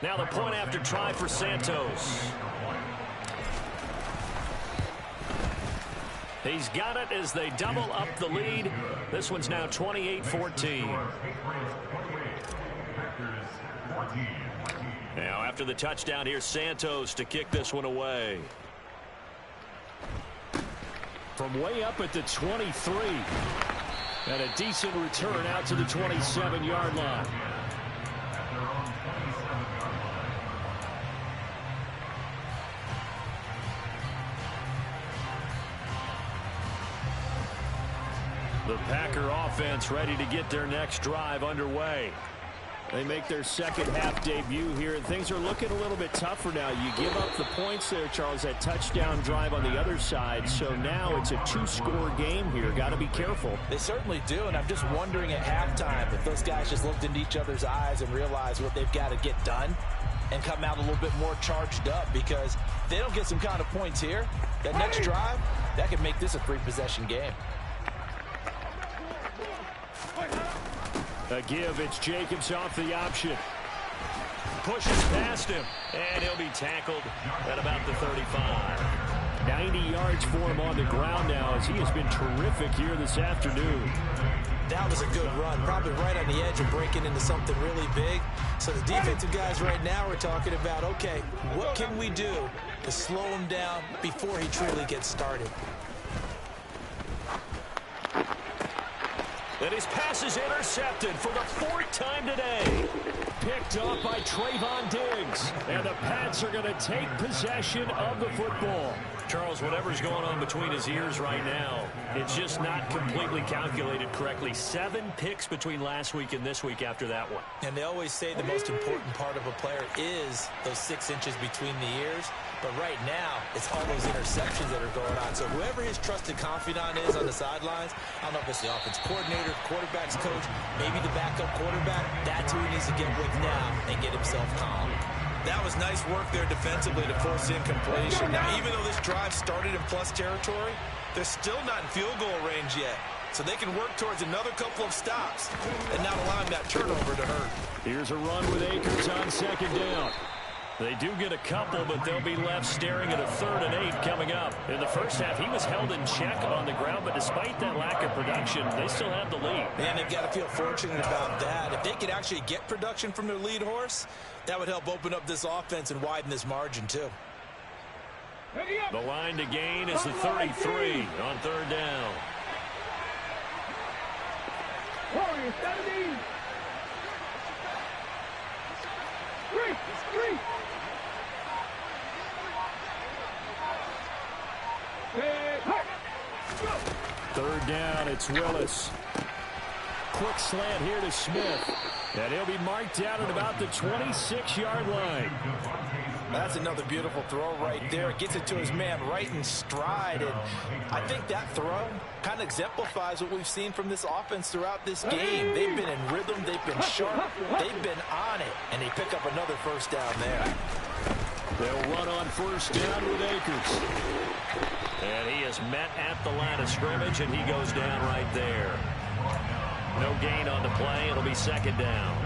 Now the point after try for Santos. He's got it as they double up the lead. This one's now 28-14. Now after the touchdown, here's Santos to kick this one away. From way up at the 23. And a decent return out to the 27-yard line. The Packer offense ready to get their next drive underway. They make their second half debut here, and things are looking a little bit tougher now. You give up the points there, Charles, that touchdown drive on the other side. So now it's a two-score game here. Got to be careful. They certainly do, and I'm just wondering at halftime if those guys just looked into each other's eyes and realized what they've got to get done and come out a little bit more charged up, because if they don't get some kind of points here, that next drive, that could make this a three-possession game. A give, it's Jacobs off the option. Pushes past him, and he'll be tackled at about the 35. 90 yards for him on the ground now, as he has been terrific here this afternoon. That was a good run, probably right on the edge of breaking into something really big. So the defensive guys right now are talking about, okay, what can we do to slow him down before he truly gets started? And his pass is intercepted for the fourth time today. Picked off by Trayvon Diggs. And the Pats are going to take possession of the football. Charles, whatever's going on between his ears right now, it's just not completely calculated correctly. 7 picks between last week and this week after that one. And they always say the most important part of a player is those 6 inches between the ears. But right now, it's all those interceptions that are going on. So whoever his trusted confidant is on the sidelines, I don't know if it's the offense coordinator, quarterback's coach, maybe the backup quarterback, that's who he needs to get with now and get himself calm. That was nice work there defensively to force incompletion. Now, even though this drive started in plus territory, they're still not in field goal range yet. So they can work towards another couple of stops and not allowing that turnover to hurt. Here's a run with Akers on second down. They do get a couple, but they'll be left staring at a 3rd and 8 coming up. In the first half, he was held in check on the ground, but despite that lack of production, they still have the lead. Man, they've got to feel fortunate about that. If they could actually get production from their lead horse, that would help open up this offense and widen this margin, too. The line to gain is the 33 on 3rd down. Warriors 17. 3. 3rd down, it's Willis. Quick slant here to Smith. And he'll be marked down at about the 26-yard line. That's another beautiful throw right there. Gets it to his man right in stride. And I think that throw kind of exemplifies what we've seen from this offense throughout this game. They've been in rhythm. They've been sharp. They've been on it. And they pick up another first down there. They'll run on first down with Akers. And he is met at the line of scrimmage, and he goes down right there. No gain on the play. It'll be 2nd down.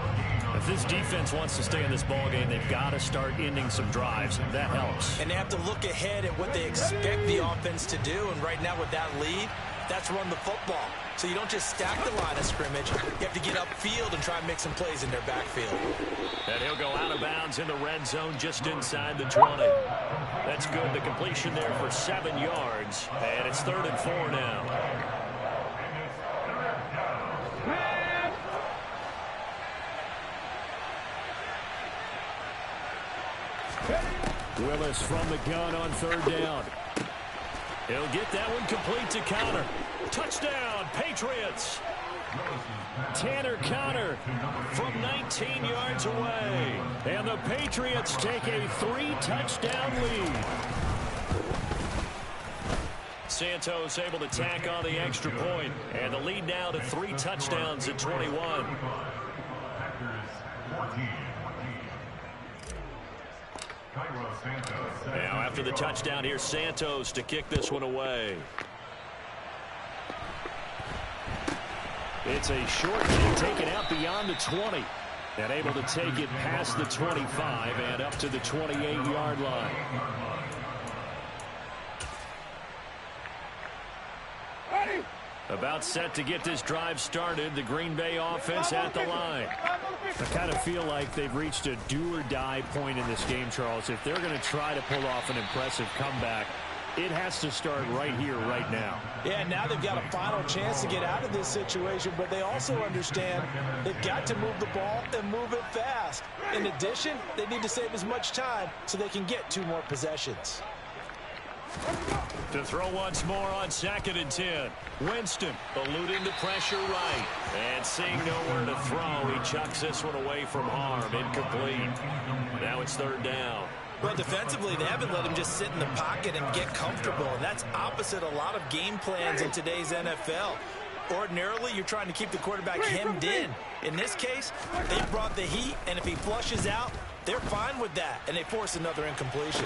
If this defense wants to stay in this ballgame, they've got to start ending some drives. That helps. And they have to look ahead at what they expect the offense to do. And right now with that lead, that's run the football. So you don't just stack the line of scrimmage. You have to get upfield and try and make some plays in their backfield. And he'll go out of bounds in the red zone just inside the 20. That's good. The completion there for 7 yards. And it's 3rd and 4 now. Willis from the gun on 3rd down. He'll get that one complete to Connor. Touchdown, Patriots. Tanner Connor from 19 yards away. And the Patriots take a 3-touchdown lead. Santos able to tack on the extra point. And the lead now to 3 touchdowns at 21. Now after the touchdown, here's Santos to kick this one away. It's a short kick taken out beyond the 20. And able to take it past the 25 and up to the 28-yard line. Ready. About set to get this drive started. The Green Bay offense at the line. I kind of feel like they've reached a do-or-die point in this game, Charles. If they're going to try to pull off an impressive comeback, it has to start right here, right now. Yeah, now they've got a final chance to get out of this situation, but they also understand they've got to move the ball and move it fast. In addition, they need to save as much time so they can get 2 more possessions. To throw once more on 2nd and 10. Winston eluding the pressure right. And seeing nowhere to throw, he chucks this one away from harm. Incomplete. Now it's 3rd down. Well, defensively, they haven't let him just sit in the pocket and get comfortable, and that's opposite a lot of game plans in today's NFL. Ordinarily, you're trying to keep the quarterback hemmed in. In this case, they brought the heat, and if he flushes out, they're fine with that, and they force another incompletion.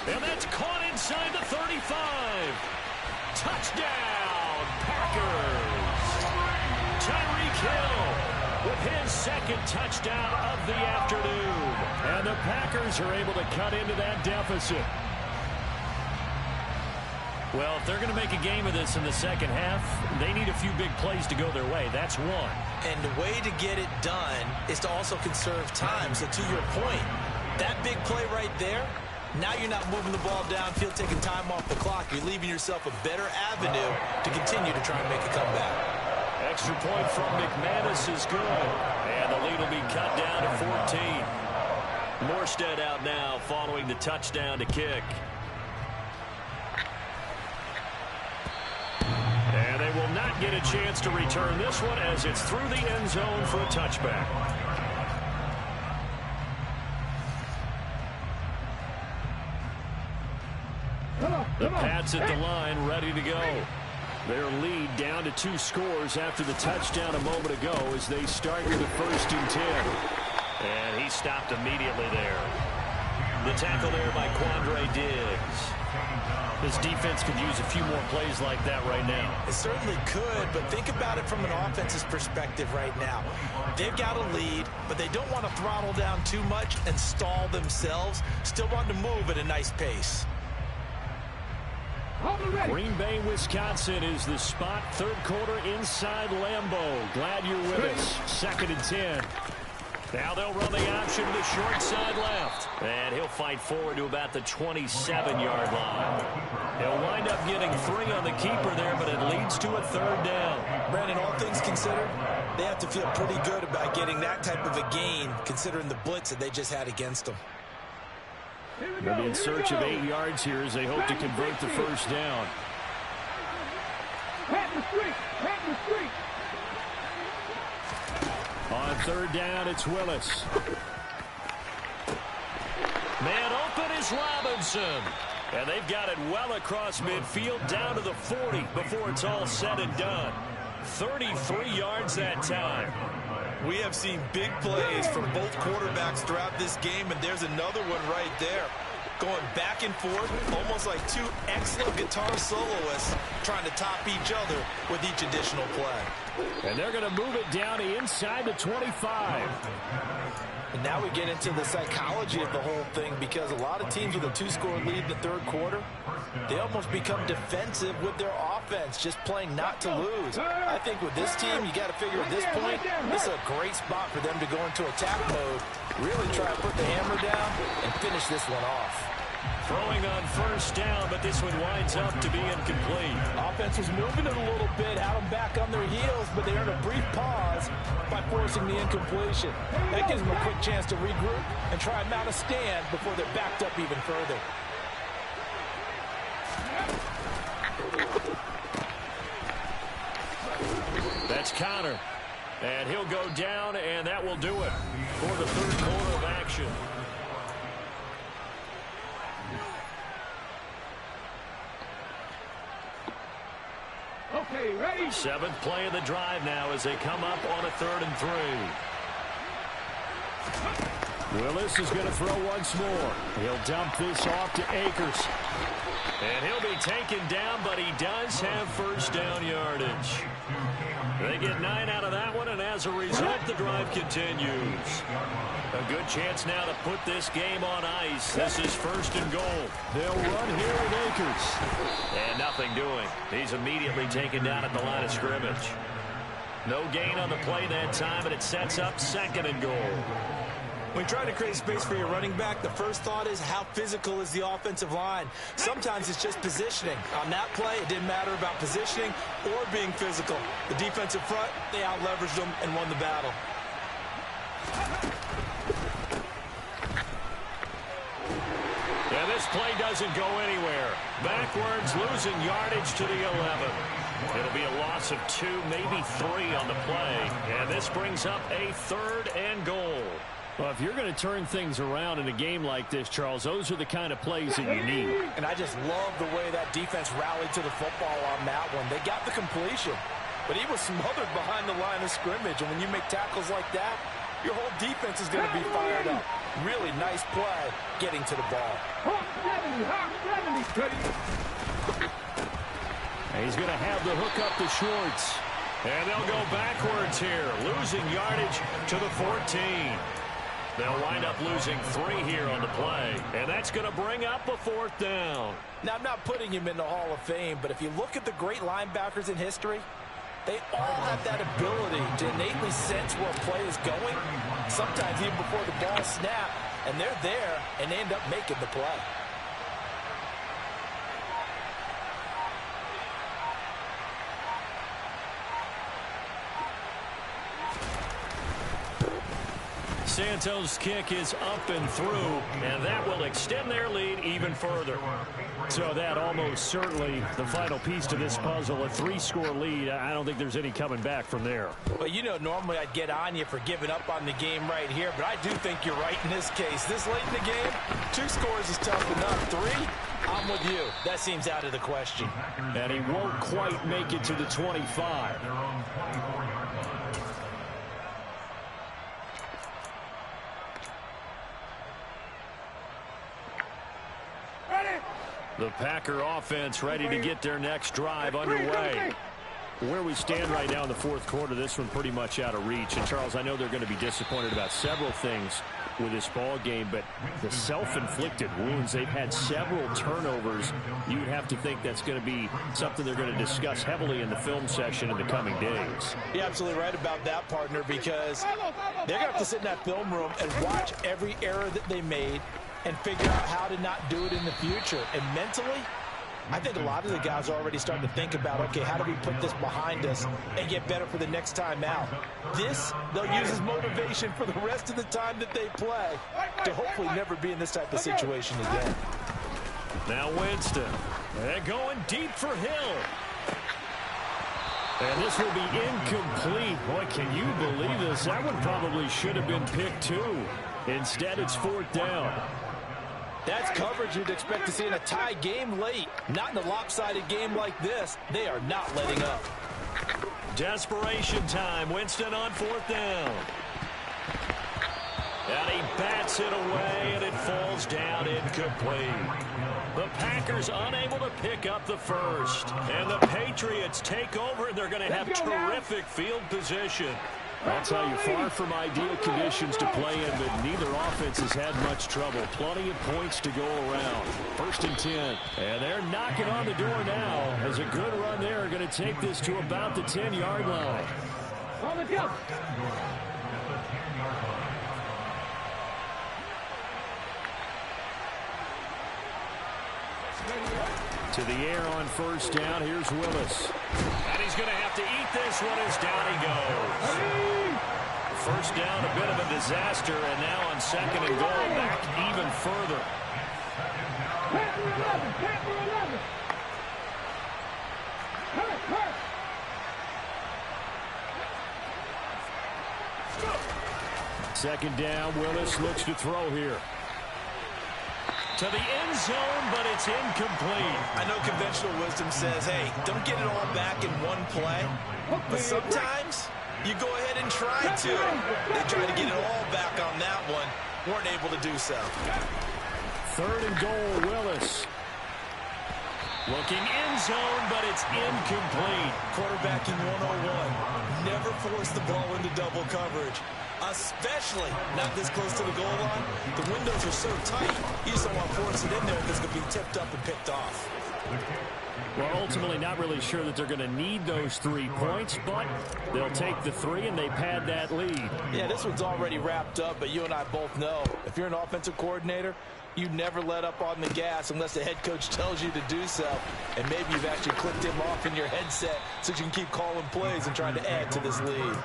And that's caught inside the 35. Touchdown, Packers. Tyreek Hill with his 2nd touchdown of the afternoon. And the Packers are able to cut into that deficit. Well, if they're going to make a game of this in the second half, they need a few big plays to go their way. That's one. And the way to get it done is to also conserve time. So to your point, that big play right there, now you're not moving the ball downfield, taking time off the clock. You're leaving yourself a better avenue to continue to try and make a comeback. Extra point from McManus is good. And the lead will be cut down to 14. Morstead out now following the touchdown to kick. And they will not get a chance to return this one as it's through the end zone for a touchback. The Pats at the line, ready to go. Their lead down to 2 scores after the touchdown a moment ago as they start with a 1st and 10. And he stopped immediately there. The tackle there by Quandre Diggs. This defense could use a few more plays like that right now. It certainly could, but think about it from an offense's perspective right now. They've got a lead, but they don't want to throttle down too much and stall themselves. Still want to move at a nice pace. Green Bay, Wisconsin is the spot. 3rd quarter inside Lambeau. Glad you're with us. 2nd and 10. Now they'll run the option to the short side left. And he'll fight forward to about the 27-yard line. He'll wind up getting 3 on the keeper there, but it leads to a 3rd down. Brandon, all things considered, they have to feel pretty good about getting that type of a gain, considering the blitz that they just had against them. They'll be in search of 8 yards here as they hope to convert the 1st down. On 3rd down, it's Willis. Man open is Robinson. And they've got it well across midfield down to the 40 before it's all said and done. 33 yards that time. We have seen big plays from both quarterbacks throughout this game, and there's another one right there. Going back and forth, almost like 2 excellent guitar soloists trying to top each other with each additional play. And they're going to move it down to inside the 25. And now we get into the psychology of the whole thing, because a lot of teams with a 2-score lead in the 3rd quarter, they almost become defensive with their offense, just playing not to lose. I think with this team, you got to figure at this point, this is a great spot for them to go into attack mode, really try to put the hammer down and finish this one off. Throwing on 1st down, but this one winds up to be incomplete. Offense was moving it a little bit, had them back on their heels, but they earned a brief pause by forcing the incompletion. That gives them a quick chance to regroup and try and mount a stand before they're backed up even further. That's Connor. And he'll go down, and that will do it for the 3rd quarter of action. Okay, ready? 7th play of the drive now as they come up on a 3rd and 3. Willis is going to throw once more. He'll dump this off to Akers. And he'll be taken down, but he does have 1st down yardage. They get 9 out of that one, and as a result, the drive continues. A good chance now to put this game on ice. This is 1st and goal. They'll run here with Akers. And nothing doing. He's immediately taken down at the line of scrimmage. No gain on the play that time, and it sets up 2nd and goal. When trying to create space for your running back, the first thought is how physical is the offensive line. Sometimes it's just positioning. On that play, it didn't matter about positioning or being physical. The defensive front, they out-leveraged them and won the battle. Yeah, this play doesn't go anywhere. Backwards, losing yardage to the 11. It'll be a loss of 2, maybe 3 on the play. And this brings up a 3rd and goal. Well, if you're going to turn things around in a game like this, Charles, those are the kind of plays that you need. And I just love the way that defense rallied to the football on that one. They got the completion, but he was smothered behind the line of scrimmage. And when you make tackles like that, your whole defense is going to be fired up. Really nice play getting to the ball. And he's going to have the hook up to Schwartz. And they'll go backwards here, losing yardage to the 14. They'll wind up losing 3 here on the play, and that's going to bring up a 4th down. Now, I'm not putting him in the Hall of Fame, but if you look at the great linebackers in history, they all have that ability to innately sense where a play is going, sometimes even before the ball snaps, and they're there, and they end up making the play. Santos' kick is up and through, and that will extend their lead even further. So that almost certainly the final piece to this puzzle, a 3-score lead. I don't think there's any coming back from there. Well, you know, normally I'd get on you for giving up on the game right here, but I do think you're right in this case. This late in the game, 2 scores is tough enough. 3, I'm with you. That seems out of the question. And he won't quite make it to the 25. The Packer offense ready to get their next drive underway. Where we stand right now in the 4th quarter, this one pretty much out of reach. And, Charles, I know they're going to be disappointed about several things with this ball game, but the self-inflicted wounds, they've had several turnovers. You'd have to think that's going to be something they're going to discuss heavily in the film session in the coming days. You're absolutely right about that, partner, because they're going to have to sit in that film room and watch every error that they made and figure out how to not do it in the future. And mentally, I think a lot of the guys are already starting to think about, okay, how do we put this behind us and get better for the next time out? This, they'll use as motivation for the rest of the time that they play to hopefully never be in this type of situation again. Now Winston. They're going deep for Hill. And this will be incomplete. Boy, can you believe this? That one probably should have been picked too. Instead, it's 4th down. That's coverage you'd expect to see in a tie game late. Not in a lopsided game like this. They are not letting up. Desperation time. Winston on 4th down. And he bats it away, and it falls down incomplete. The Packers unable to pick up the 1st. And the Patriots take over, and they're going to have terrific field position. I'll tell you, far from ideal conditions to play in, but neither offense has had much trouble. Plenty of points to go around. 1st and 10. And they're knocking on the door now as a good run there. Going to take this to about the 10-yard line. On the jump. To the air on 1st down. Here's Willis. And he's going to have to eat this one as down he goes. 1st down, a bit of a disaster, and now on 2nd and goal, back even further. Panther 11. Second down, Willis looks to throw here. To the end zone, but it's incomplete. I know conventional wisdom says, hey, don't get it all back in one play. But sometimes you go ahead and try to. They tried to get it all back on that one. Weren't able to do so. 3rd and goal, Willis. Looking end zone, but it's incomplete. Quarterbacking 101. Never force the ball into double coverage, especially not this close to the goal line. The windows are so tight, you just don't want to force it in there because it's going to be tipped up and picked off. Well, ultimately not really sure that they're going to need those 3 points, but they'll take the 3 and they pad that lead. Yeah, this one's already wrapped up, but you and I both know if you're an offensive coordinator, you never let up on the gas unless the head coach tells you to do so. And maybe you've actually clicked him off in your headset so you can keep calling plays and trying to add to this lead.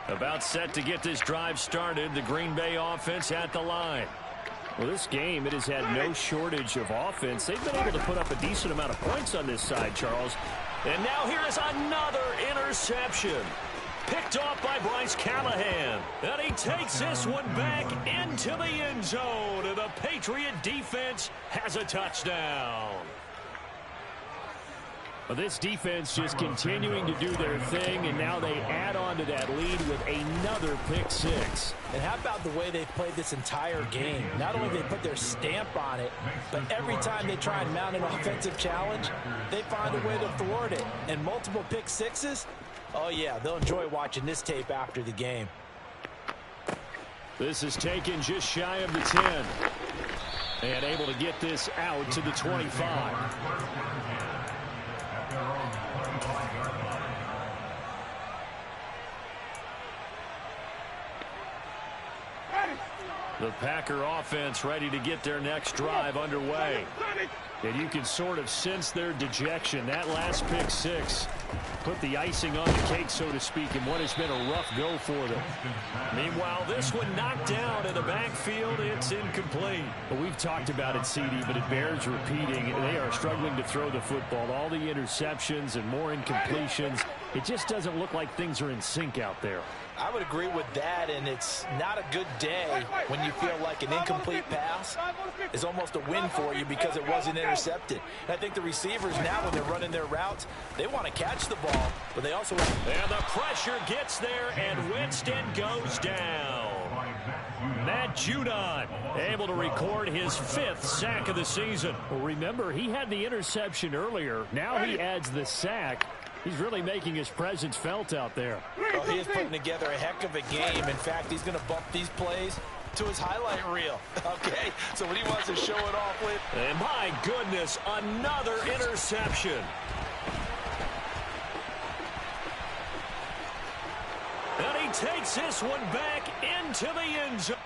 About set to get this drive started, the Green Bay offense at the line. Well, this game, it has had no shortage of offense. They've been able to put up a decent amount of points on this side, Charles. And now here is another interception. Picked off by Bryce Callahan. And he takes this one back into the end zone. And the Patriot defense has a touchdown. Well, this defense just continuing to do their thing, and now they add on to that lead with another pick six. And how about the way they've played this entire game? Not only do they put their stamp on it, but every time they try and mount an offensive challenge, they find a way to thwart it. And multiple pick sixes, oh yeah, they'll enjoy watching this tape after the game. This is taken just shy of the 10. And able to get this out to the 25. The Packer offense ready to get their next drive underway. And you can sort of sense their dejection. That last pick six put the icing on the cake, so to speak, in what has been a rough go for them. Meanwhile, this one knocked down in the backfield. It's incomplete. Well, we've talked about it, CD, but it bears repeating. They are struggling to throw the football. All the interceptions and more incompletions. It just doesn't look like things are in sync out there. I would agree with that, and it's not a good day when you feel like an incomplete pass is almost a win for you because it wasn't intercepted. And I think the receivers now, when they're running their routes, they want to catch the ball, but they also want to... And the pressure gets there, and Winston goes down. Matt Judon able to record his 5th sack of the season. Well, remember, he had the interception earlier. Now he adds the sack. He's really making his presence felt out there. Oh, he is putting together a heck of a game. In fact, he's going to bump these plays to his highlight reel. Okay, so when he wants to show it off with... And my goodness, another interception. And he takes this one back into the end zone.